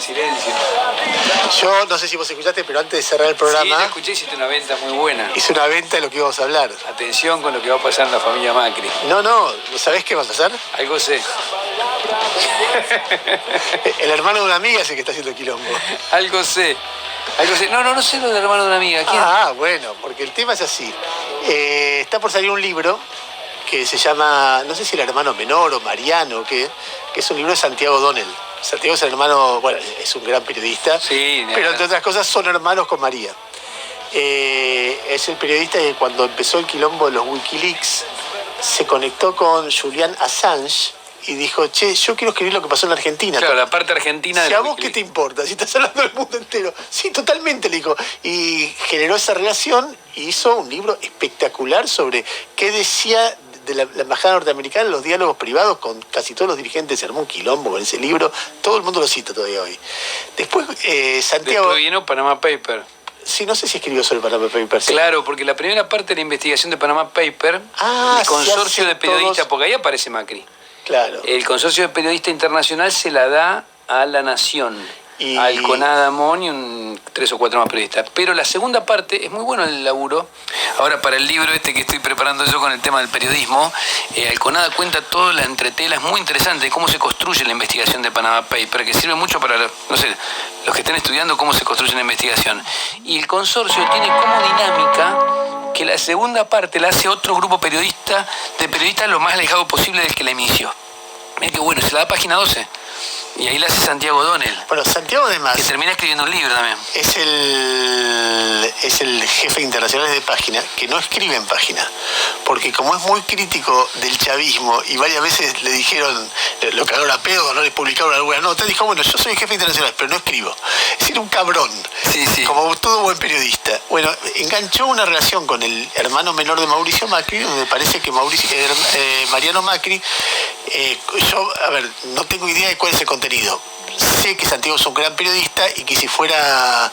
silencio. Yo no sé si vos escuchaste, pero antes de cerrar el programa... Sí, te escuché, hiciste una venta muy buena. Hice una venta de lo que íbamos a hablar. Atención con lo que va a pasar en la familia Macri. No, ¿sabés qué va a pasar? Algo sé. El hermano de una amiga es el que está haciendo quilombo. Algo sé. No sé lo del hermano de una amiga. ¿Quién? Bueno, porque el tema es así. Está por salir un libro que se llama, no sé si el hermano menor o Mariano o qué, que es un libro de Santiago O'Donnell. Santiago es el hermano, bueno, es un gran periodista, sí, pero entre otras cosas son hermanos con María. Es el periodista que cuando empezó el quilombo de los Wikileaks se conectó con Julian Assange y dijo, che, yo quiero escribir lo que pasó en la Argentina. Claro, la parte argentina de ¿a vos qué te importa? Si estás hablando del mundo entero. Sí, totalmente, le dijo. Y generó esa relación y hizo un libro espectacular sobre qué decía de la embajada norteamericana, los diálogos privados con casi todos los dirigentes. Se armó un quilombo con ese libro. Todo el mundo lo cita todavía hoy. Después, Santiago... Después vino Panama Paper. Sí, no sé si escribió sobre Panama Paper. ¿Sí? Claro, porque la primera parte de la investigación de Panama Paper, el consorcio de periodistas, porque ahí aparece Macri. Claro. El consorcio de periodistas internacional se la da a La Nación, al Conada Amón y 3 o 4 más periodistas. Pero la segunda parte, es muy bueno el laburo. Ahora, para el libro que estoy preparando yo con el tema del periodismo, Alconada cuenta toda la entretela, es muy interesante cómo se construye la investigación de Panama Paper, que sirve mucho para, no sé, los que estén estudiando cómo se construye una investigación. Y el consorcio tiene como dinámica que la segunda parte la hace otro grupo de periodistas lo más alejado posible del que la inició. Mira qué bueno, se la da página 12. Y ahí la hace Santiago O'Donnell. Bueno, Santiago además... que termina escribiendo un libro también. Es el jefe internacional de Página, que no escribe en Página. Porque como es muy crítico del chavismo, y varias veces le dijeron, lo cagaron a pedo, no le publicaron alguna nota, dijo, bueno, yo soy jefe internacional, pero no escribo. Es decir, un cabrón. Sí. Como todo buen periodista. Bueno, enganchó una relación con el hermano menor de Mauricio Macri, donde parece que Mariano Macri... yo, a ver, no tengo idea de cuál es el contenido. Sé que Santiago es un gran periodista y que si fuera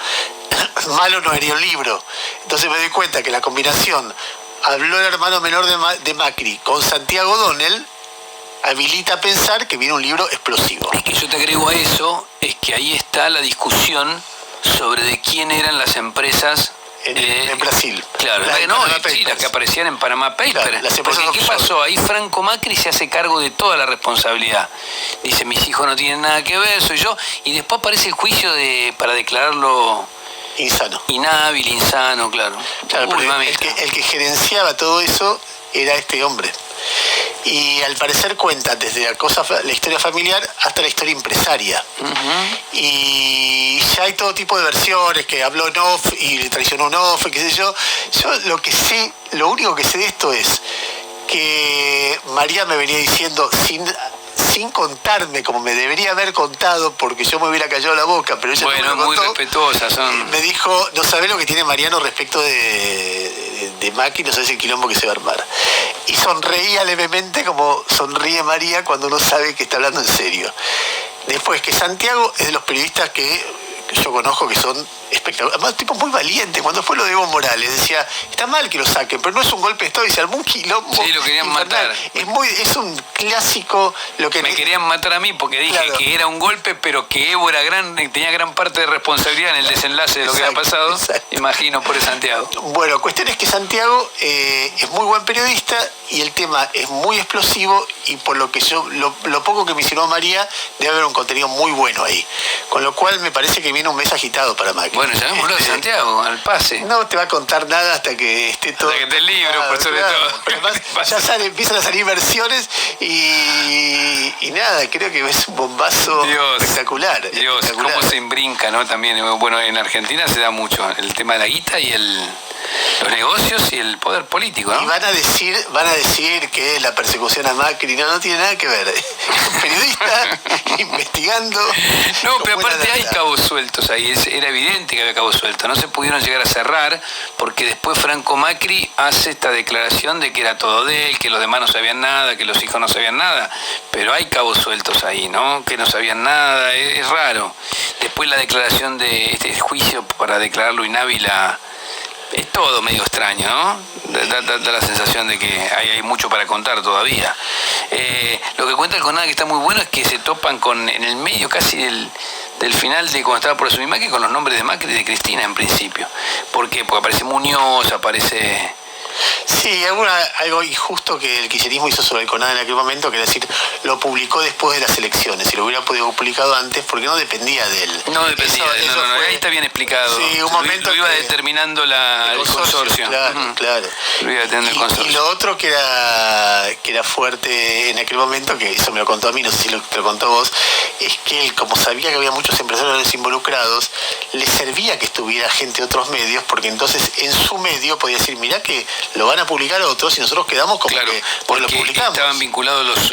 malo no haría un libro. Entonces me doy cuenta que la combinación, habló el hermano menor de Macri con Santiago O'Donnell, habilita a pensar que viene un libro explosivo. Es que yo te agrego a eso, es que ahí está la discusión sobre de quién eran las empresas en Brasil. Claro, las que aparecían en Panama Paper. Claro, porque ¿qué pasó? Ahí Franco Macri se hace cargo de toda la responsabilidad. Dice, mis hijos no tienen nada que ver, soy yo. Y después aparece el juicio para declararlo... insano. Inhábil, insano, claro. Claro, pero el que gerenciaba todo eso era este hombre. Y al parecer cuenta desde la historia familiar hasta la historia empresaria. Y ya hay todo tipo de versiones, que habló en off y le traicionó en off, qué sé yo. Yo lo único que sé de esto es que María me venía diciendo sin contarme como me debería haber contado, porque yo me hubiera callado la boca, pero ella no me contó, muy respetuosas son. Me dijo, no sabés lo que tiene Mariano respecto de Macri, no sabés el quilombo que se va a armar. Y sonreía levemente como sonríe María cuando uno sabe que está hablando en serio. Después, que Santiago es de los periodistas que yo conozco que son espectaculares, además tipo muy valiente. Cuando fue lo de Evo Morales decía, está mal que lo saquen, pero no es un golpe de estado, y se armó un quilombo. Sí, lo querían matar. Es un clásico lo que... Me querían matar a mí porque dije que era un golpe, pero que Evo tenía gran parte de responsabilidad en el desenlace de lo que había pasado. Imagino, por Santiago. Bueno, cuestión es que Santiago es muy buen periodista y el tema es muy explosivo, y por lo que lo poco que me mencionó María, debe haber un contenido muy bueno ahí. Con lo cual me parece que viene un mes agitado para Macri. Bueno, llamémoslo de Santiago, al pase. No te va a contar nada hasta que esté todo... Hasta que esté el libro, por sobre todo. Además, ya empiezan a salir versiones y nada, creo que es un bombazo espectacular. Cómo se imbrinca, ¿no? También, bueno, en Argentina se da mucho el tema de la guita y los negocios y el poder político, ¿no? Y van a decir que la persecución a Macri no tiene nada que ver. Un periodista investigando. No, pero aparte hay cabos sueltos ahí. Era evidente que había cabos sueltos. No se pudieron llegar a cerrar porque después Franco Macri hace esta declaración de que era todo de él, que los demás no sabían nada, que los hijos no sabían nada. Pero hay cabos sueltos ahí, ¿no? Que no sabían nada. Es raro. Después la declaración de este juicio para declararlo inhábil es todo medio extraño, ¿no? Da la sensación de que hay mucho para contar todavía. Lo que cuenta el Conada que está muy bueno es que se topan en el medio casi del final de cuando estaba por asumir Macri con los nombres de Macri y de Cristina en principio. ¿Por qué? Porque aparece Muñoz, aparece... Sí, algo injusto que el kirchnerismo hizo sobre el CONADE en aquel momento, que era decir, lo publicó después de las elecciones, y lo hubiera podido publicado antes porque no dependía de él. No dependía de él, no, ahí está bien explicado. Sí, un momento lo iba determinando el consorcio. Claro, claro. Lo iba determinando el consorcio. Y lo otro que era fuerte en aquel momento, que eso me lo contó a mí, no sé si te lo contó vos, es que él, como sabía que había muchos empresarios involucrados, le servía que estuviera gente de otros medios, porque entonces en su medio podía decir, mirá que lo van a publicar otros y nosotros quedamos como claro, que porque lo publicamos. Estaban vinculados los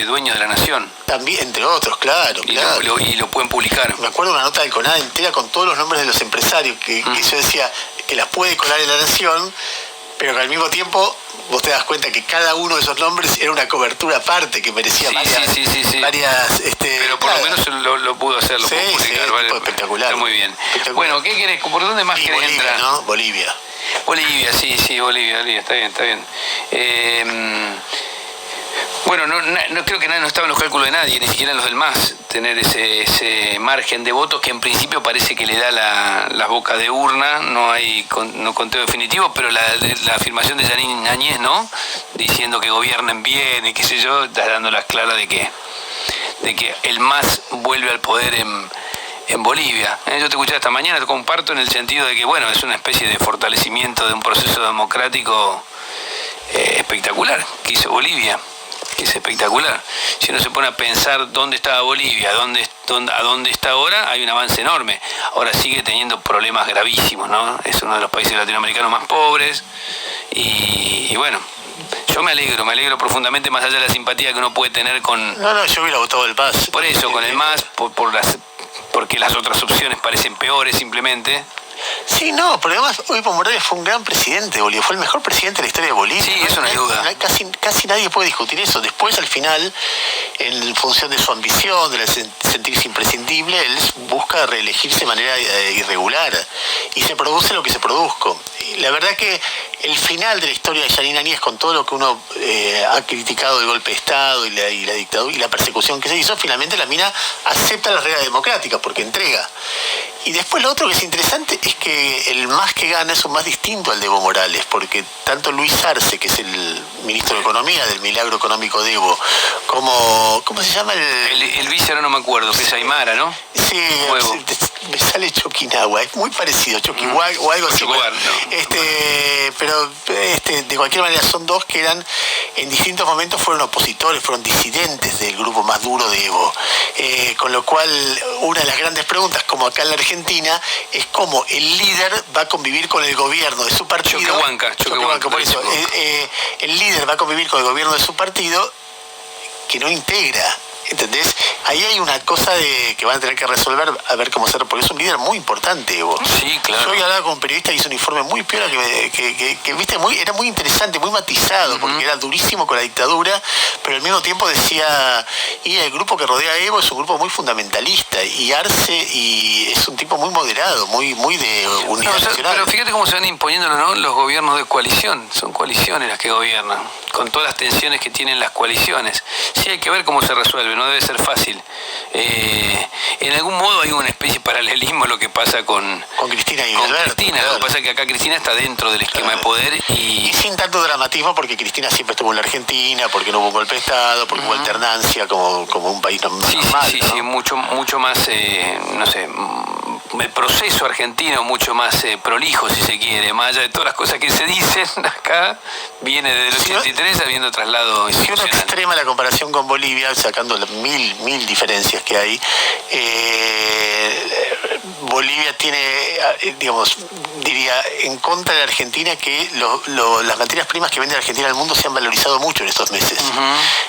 dueños de la Nación. También, entre otros, claro. Y lo pueden publicar. Me acuerdo de una nota del CONADE entera con todos los nombres de los empresarios, que yo decía que las puede colar en la Nación, pero que al mismo tiempo vos te das cuenta que cada uno de esos nombres era una cobertura aparte que merecía varias pero por lo menos lo pudo hacer, lo pudo publicar. Vale, espectacular. Está muy bien. Bueno, ¿qué querés? ¿Por dónde más querés Bolivia, entrar? ¿no? Bolivia, Bolivia, está bien. Bueno, no creo que no estaba en los cálculos de nadie, ni siquiera en los del MAS, tener ese margen de votos que en principio parece que le da las bocas de urna. No hay conteo definitivo, pero la afirmación de Yanine Áñez, ¿no? Diciendo que gobiernen bien y qué sé yo, está dando las claras de que el MAS vuelve al poder en Bolivia. Yo te escuché esta mañana, te comparto en el sentido de que, bueno, es una especie de fortalecimiento de un proceso democrático espectacular que hizo Bolivia. Que es espectacular. Si uno se pone a pensar dónde estaba Bolivia, a dónde está ahora, hay un avance enorme. Ahora sigue teniendo problemas gravísimos, ¿no? Es uno de los países latinoamericanos más pobres y bueno, yo me alegro profundamente, más allá de la simpatía que uno puede tener con... No, yo hubiera votado el MAS. Por eso, con el MAS, porque las otras opciones parecen peores simplemente. Sí, no, pero además Evo Morales fue un gran presidente de Bolivia, fue el mejor presidente de la historia de Bolivia. Sí, eso no hay duda. Casi nadie puede discutir eso. Después, al final, en función de su ambición, de sentirse imprescindible, él busca reelegirse de manera irregular y se produce lo que se produjo. Y la verdad que el final de la historia de Yanine Áñez, con todo lo que uno ha criticado del golpe de Estado y la dictadura y la persecución que se hizo, finalmente la mina acepta las reglas democráticas porque entrega. Y después lo otro que es interesante es que el MAS que gana es un MAS distinto al de Evo Morales, porque tanto Luis Arce, que es el ministro de Economía del milagro económico de Evo, como, ¿cómo se llama? El vice ahora no me acuerdo, que es Aymara, ¿no? Sí, me sale Choquinagua, es muy parecido, Choquinagua o algo así. No. Pero de cualquier manera son dos que eran, en distintos momentos fueron opositores, fueron disidentes del grupo más duro de Evo. Con lo cual, una de las grandes preguntas, como acá en la Argentina, es cómo el líder va a convivir con el gobierno de su partido. Choquehuanca, por eso. El líder va a convivir con el gobierno de su partido que no integra. ¿Entendés? Ahí hay una cosa que van a tener que resolver, a ver cómo hacer, porque es un líder muy importante, Evo. Sí, claro. Yo hoy hablaba con un periodista que hizo un informe muy piola que viste, era muy interesante, muy matizado, porque era durísimo con la dictadura, pero al mismo tiempo decía, y el grupo que rodea a Evo es un grupo muy fundamentalista, y Arce es un tipo muy moderado, muy de unidad nacional. Pero fíjate cómo se van imponiendo, ¿no?, los gobiernos de coalición. Son coaliciones las que gobiernan, con todas las tensiones que tienen las coaliciones. Sí, hay que ver cómo se resuelve. No debe ser fácil. En algún modo hay una especie de paralelismo lo que pasa con Cristina y Alberto. Claro. Lo que pasa es que acá Cristina está dentro del esquema de poder y sin tanto dramatismo, porque Cristina siempre estuvo en la Argentina, porque no hubo un golpe de Estado, porque hubo alternancia como un país normal. Sí, mucho más, no sé, el proceso argentino mucho más prolijo, si se quiere, más allá de todas las cosas que se dicen acá, viene desde el 83 habiendo traslado institucional. Si uno extrema la comparación con Bolivia, sacando las mil diferencias que hay, Bolivia tiene, diría, en contra de la Argentina que las materias primas que vende la Argentina al mundo se han valorizado mucho en estos meses.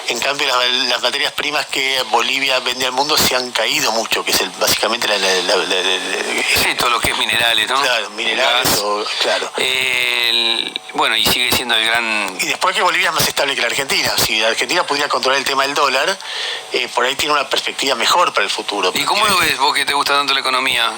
En cambio, las materias primas que Bolivia vende al mundo se han caído mucho, que es básicamente sí, todo lo que es minerales, ¿no? Claro, minerales, claro. Bueno, y sigue siendo el gran... Y después que Bolivia es más estable que la Argentina. Si la Argentina pudiera controlar el tema del dólar, por ahí tiene una perspectiva mejor para el futuro. ¿Y cómo lo ves vos, que te gusta tanto la economía?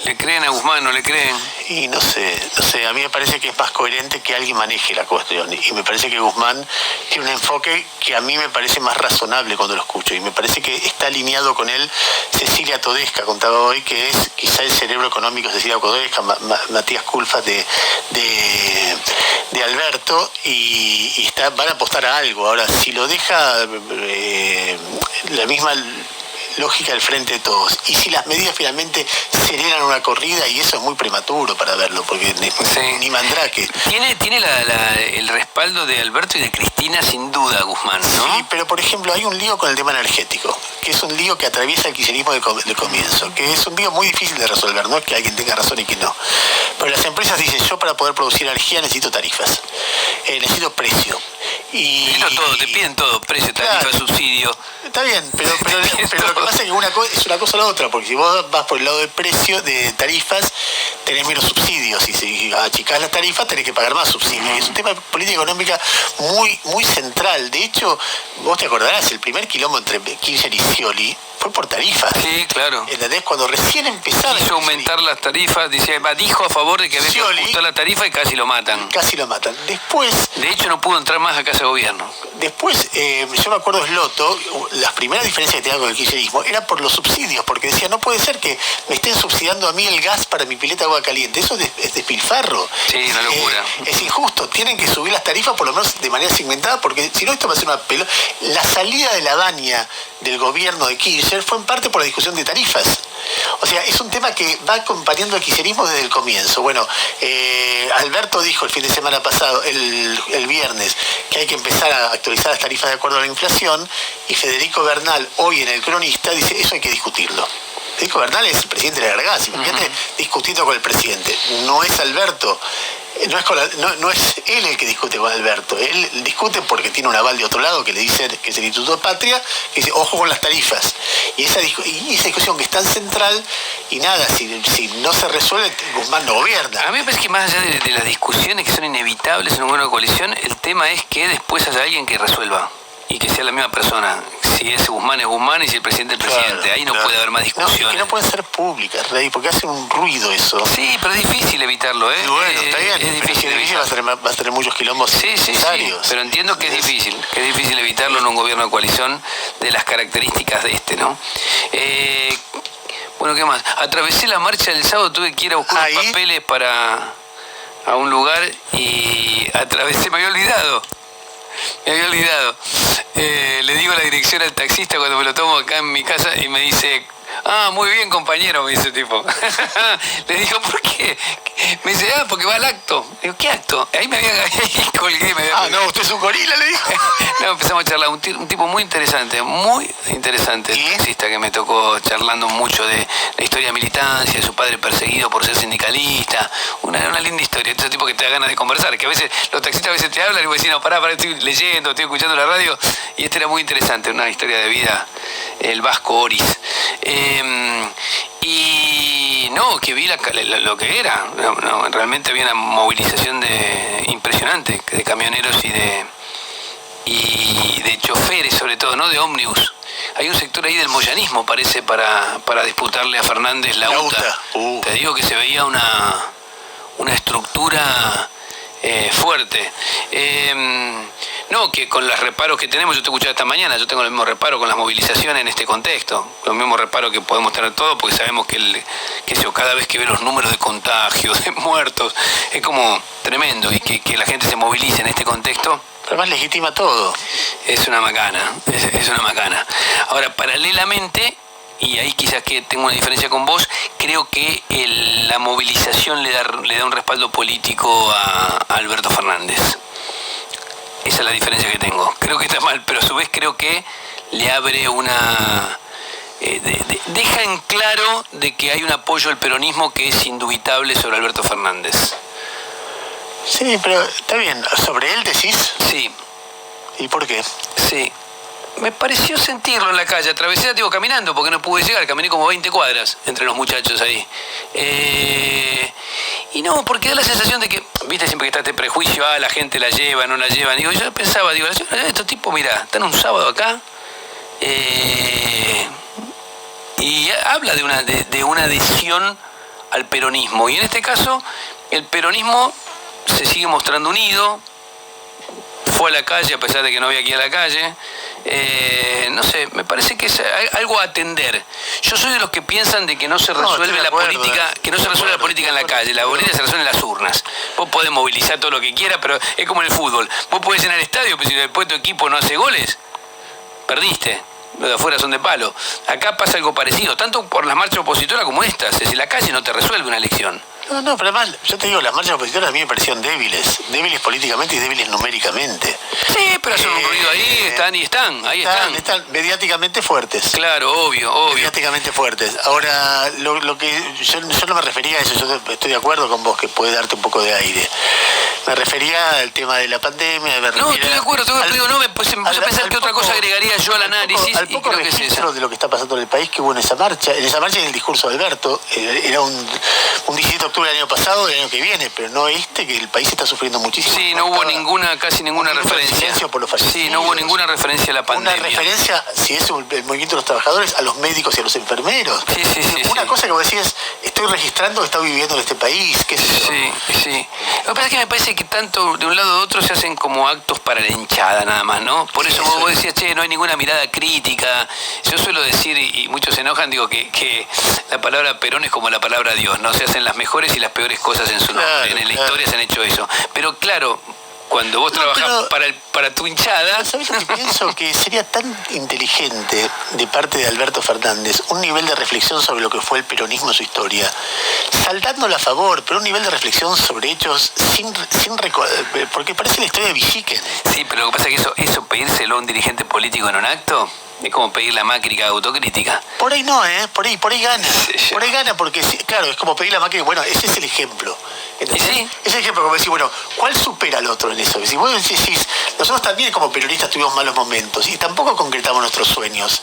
¿Le creen a Guzmán, no le creen? Y no sé, a mí me parece que es más coherente que alguien maneje la cuestión, y me parece que Guzmán tiene un enfoque que a mí me parece más razonable cuando lo escucho, y me parece que está alineado con él Cecilia Todesca, contaba hoy, que es quizá el cerebro económico de Cecilia Todesca, Matías Culfas de Alberto, y van a apostar a algo. Ahora, si lo deja la misma lógica del Frente de Todos, y si las medidas finalmente serenan una corrida, y eso es muy prematuro para verlo, porque ni Mandrake. Tiene el respaldo de Alberto y de Cristina, sin duda, Guzmán, ¿no? Sí, pero por ejemplo hay un lío con el tema energético, que es un lío que atraviesa el kirchnerismo de comienzo, que es un lío muy difícil de resolver, no es que alguien tenga razón y que no. Pero las empresas dicen, yo para poder producir energía necesito tarifas, necesito precio. Necesito todo, te piden todo, precio, tarifa, claro, subsidio. Está bien, pero lo que pasa es que es una cosa o la otra, porque si vos vas por el lado del precio, de tarifas, tenés menos subsidios, y si achicás las tarifas tenés que pagar más subsidios. Y es un tema de política económica muy, muy central. De hecho, vos te acordarás, el primer quilombo entre Kirchner y Scioli fue por tarifas. Sí, claro. ¿Entendés? Cuando recién empezaron... Quiso aumentar las tarifas, dijo a favor de que había que ajustar la tarifa y casi lo matan. Casi lo matan. Después... De hecho, no pudo entrar más a Casa de Gobierno. Después, yo me acuerdo Sloto, las primeras diferencias que tenía con el kirchnerismo eran por los subsidios, porque decía, no puede ser que me estén subsidiando a mí el gas para mi pileta de agua caliente. Eso es despilfarro. Sí, una locura. Es injusto. Tienen que subir las tarifas por lo menos de manera segmentada, porque si no esto va a ser una pelota. La salida de la baña del gobierno de Kirchner fue en parte por la discusión de tarifas. O sea, es un tema que va acompañando al kirchnerismo desde el comienzo. Bueno, Alberto dijo el fin de semana pasado, el viernes, que hay que empezar a actualizar las tarifas de acuerdo a la inflación, y Federico Bernal, hoy en El Cronista, dice, eso hay que discutirlo. Federico Bernal es el presidente de la Largaz, imagínate, discutiendo con el presidente. No es Alberto. No es él el que discute con Alberto, él discute porque tiene un aval de otro lado que le dice, que es el Instituto Patria, que dice, ojo con las tarifas. Y esa discusión que es tan central, y nada, si no se resuelve, Guzmán no gobierna. A mí me parece que más allá de las discusiones que son inevitables en un gobierno de coalición, el tema es que después haya alguien que resuelva. Y que sea la misma persona. Si es Guzmán, y si el presidente es el presidente. Claro, ahí no puede haber más discusiones. No, que no pueden ser públicas, Rey, porque hace un ruido eso. Sí, pero es difícil evitarlo, ¿eh? Y bueno, está bien. Es difícil evitarlo. Va a tener muchos quilombos necesarios. Sí, pero entiendo que es difícil evitarlo en un gobierno de coalición de las características de este, ¿no? Bueno, ¿qué más? Atravesé la marcha del sábado, tuve que ir a buscar unos papeles a un lugar y atravesé, me había olvidado. Le digo la dirección al taxista cuando me lo tomo acá en mi casa y me dice, muy bien, compañero, me dice el tipo. Le digo, ¿por qué? Me dice, porque va al acto. Le digo, ¿qué acto? Ahí colgué. No, usted es un gorila, le dijo. No, empezamos a charlar. Un tipo muy interesante, el taxista que me tocó charlando mucho de la historia de militancia, de su padre perseguido por ser sindicalista. Una linda historia. Ese tipo que te da ganas de conversar, que a veces los taxistas te hablan y vos decís, no, pará, estoy leyendo, estoy escuchando la radio. Y este era muy interesante, una historia de vida, el vasco Oris. Y no, que vi lo que era. Realmente había una movilización impresionante de camioneros y de choferes, sobre todo, ¿no? De ómnibus. Hay un sector ahí del moyanismo, parece, para disputarle a Fernández la UTA. Te digo que se veía una estructura fuerte. No, que con los reparos que tenemos, yo te escuchaba esta mañana, yo tengo el mismo reparo con las movilizaciones en este contexto, los mismos reparos que podemos tener todos, porque sabemos que cada vez que ve los números de contagios, de muertos, es como tremendo, y que la gente se movilice en este contexto. Además legitima todo. Es una macana, es una macana. Ahora, paralelamente, y ahí quizás que tengo una diferencia con vos, creo que la movilización le da un respaldo político a Alberto Fernández. Esa es la diferencia que tengo. Creo que está mal, pero a su vez creo que le abre deja en claro de que hay un apoyo al peronismo que es indubitable sobre Alberto Fernández. Sí, pero está bien. ¿Sobre él decís? Sí. ¿Y por qué? Sí. Me pareció sentirlo en la calle. Atravesé, caminando, porque no pude llegar. Caminé como 20 cuadras entre los muchachos ahí. Y no, porque da la sensación de que, viste, siempre que está este prejuicio, la gente la lleva, no la lleva. Yo pensaba, estos tipos, mirá, están un sábado acá, y habla de una adhesión al peronismo. Y en este caso, el peronismo se sigue mostrando unido, fue a la calle a pesar de que no había que ir a la calle. No sé, me parece que es algo a atender. Yo soy de los que piensan de que no se resuelve la política, que no se resuelve la política en la calle, la política se resuelve en las urnas. Vos podés movilizar todo lo que quieras, pero es como en el fútbol. Vos podés llenar el estadio, pero si después tu equipo no hace goles, perdiste. Los de afuera son de palo. Acá pasa algo parecido, tanto por las marchas opositoras como estas. Es decir, la calle no te resuelve una elección. No, pero además, yo te digo, las marchas opositoras a mí me parecieron débiles políticamente y débiles numéricamente. Sí, pero hacen un ruido ahí, están. Mediáticamente fuertes. Claro, obvio. Mediáticamente fuertes. Ahora, lo que yo no me refería a eso, yo estoy de acuerdo con vos que puede darte un poco de aire. Me refería al tema de la pandemia. No, estoy de acuerdo, me puse a pensar que otra cosa agregaría yo al análisis. Al poco registro de lo que está pasando en el país que hubo en esa marcha y en el discurso de Alberto, era un 17 de octubre del año pasado, del año que viene, pero no que el país está sufriendo muchísimo. Sí, no hubo casi ninguna referencia. Por los fallecidos. Sí, no hubo ninguna referencia a la pandemia. Una referencia, si es el movimiento de los trabajadores, a los médicos y a los enfermeros. Sí. Una cosa que vos decís, estoy registrando que está viviendo en este país, qué sé yo. Sí. Lo que pasa es que me parece que tanto de un lado o de otro se hacen como actos para la hinchada nada más, ¿no? Por eso vos decías, no hay ninguna mirada crítica. Yo suelo decir, y muchos se enojan, digo que la palabra Perón es como la palabra Dios, ¿no? Se hacen las mejores y las peores cosas en su nombre. En la historia se han hecho eso. Pero claro, cuando vos trabajás para tu hinchada... ¿Sabés lo que pienso? Que sería tan inteligente de parte de Alberto Fernández un nivel de reflexión sobre lo que fue el peronismo en su historia, saltándolo a favor, pero un nivel de reflexión sobre hechos sin porque parece la historia de Villiquen. Sí, pero lo que pasa es que eso pedírselo a un dirigente político en un acto... Es como pedirle a Macri que haga autocrítica. Por ahí no, por ahí gana. Sí, por ahí gana porque, claro, es como pedirle a Macri, bueno, ese es el ejemplo. ¿Entendés? ¿Sí? Ese es el ejemplo, como decir, bueno, ¿cuál supera al otro en eso? Si vos decís, nosotros también como periodistas tuvimos malos momentos y tampoco concretamos nuestros sueños,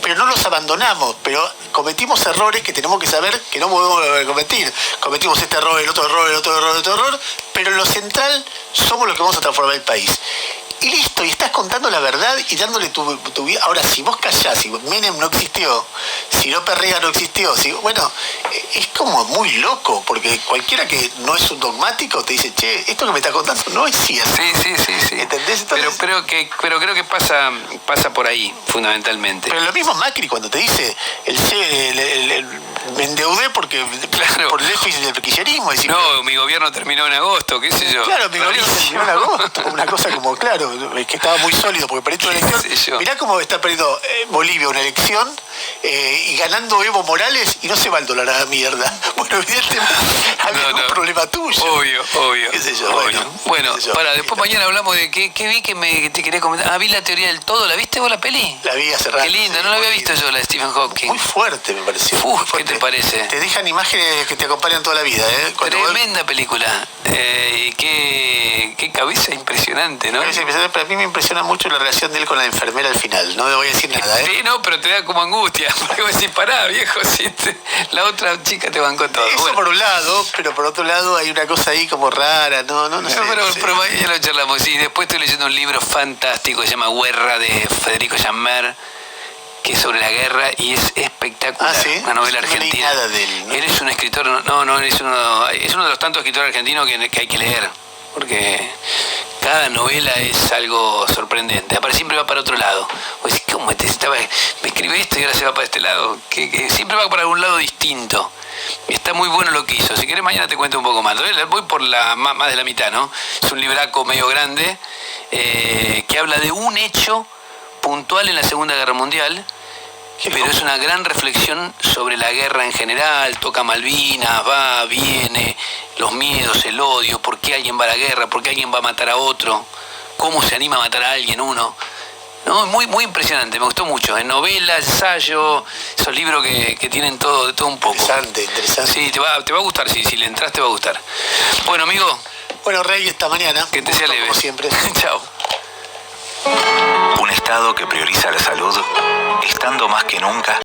pero no los abandonamos, pero cometimos errores que tenemos que saber que no podemos cometer. Cometimos este error, el otro error, pero en lo central somos los que vamos a transformar el país. Y listo, y estás contando la verdad y dándole tu vida. Ahora, si vos callás, si Menem no existió, si López Rega no existió, bueno, es como muy loco, porque cualquiera que no es un dogmático te dice, esto que me estás contando no es cierto. Sí. ¿Entendés? Entonces, pero creo que pasa por ahí, fundamentalmente. Pero lo mismo Macri cuando te dice, me endeudé por el déficit del kirchnerismo. No, mi gobierno terminó en agosto, qué sé yo. Claro, mi gobierno terminó en agosto, una cosa como, claro, que estaba muy sólido, porque perdió una elección. Mirá cómo está perdiendo Bolivia una elección y ganando Evo Morales y no se va el dólar a la mierda. Bueno, evidentemente había un problema tuyo. Obvio. ¿Qué sé yo? Bueno, después mañana hablamos de qué vi que te quería comentar. Vi la teoría del todo. ¿La viste vos la peli? La vi hace rato. Qué linda, no la había visto yo, la de Stephen Hawking. Muy fuerte me pareció. ¿Qué te parece? Te dejan imágenes que te acompañan toda la vida, Tremenda película. Qué cabeza impresionante, ¿no? Pero a mí me impresiona mucho la relación de él con la enfermera al final. No le voy a decir nada, Sí, no, pero te da como angustia. Porque vos decís, pará, viejo, la otra chica te bancó todo. Eso por un lado, pero por otro lado hay una cosa ahí como rara, no sé. Pero mañana lo charlamos. Sí, después estoy leyendo un libro fantástico, se llama Guerra, de Federico Jammer, que es sobre la guerra y es espectacular. ¿Sí? Una novela argentina. No leí nada de él, ¿no? Él es un escritor, es uno de los tantos escritores argentinos que hay que leer, porque cada novela es algo sorprendente. Aparte siempre va para otro lado. O decís, ¿cómo me escribe esto y ahora se va para este lado? Que siempre va para algún lado distinto. Está muy bueno lo que hizo. Si querés mañana te cuento un poco más. Voy por más de la mitad, ¿no? Es un libraco medio grande que habla de un hecho puntual en la Segunda Guerra Mundial, pero es una gran reflexión sobre la guerra en general. Toca Malvinas, va, viene, los miedos, el odio, por qué alguien va a la guerra, por qué alguien va a matar a otro, cómo se anima a matar a alguien uno. No, muy impresionante, me gustó mucho. En novela, ensayo, esos libros que tienen de todo un poco. Interesante. Sí, te va a gustar, si le entras te va a gustar. Bueno, amigo. Bueno, Rey, esta mañana. Que te sea leve. Como siempre. Chao. Un Estado que prioriza la salud, estando más que nunca